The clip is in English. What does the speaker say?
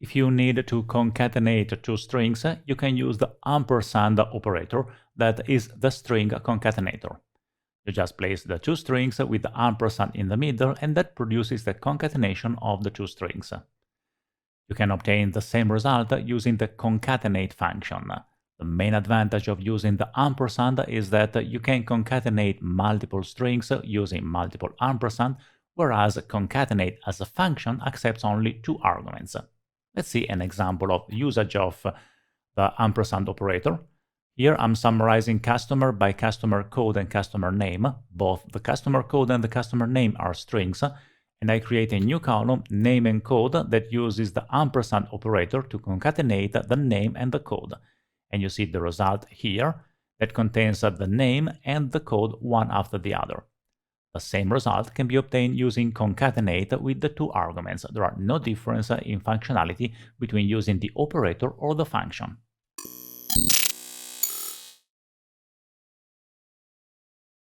If you need to concatenate two strings, you can use the ampersand operator that is the string concatenator. You just place the two strings with the ampersand in the middle and that produces the concatenation of the two strings. You can obtain the same result using the concatenate function. The main advantage of using the ampersand is that you can concatenate multiple strings using multiple ampersand, whereas concatenate as a function accepts only two arguments. Let's see an example of usage of the ampersand operator. Here I'm summarizing customer by customer code and customer name. Both the customer code and the customer name are strings, and I create a new column, name and code, that uses the ampersand operator to concatenate the name and the code. And you see the result here that contains the name and the code one after the other. The same result can be obtained using concatenate with the two arguments. There are no difference in functionality between using the operator or the function.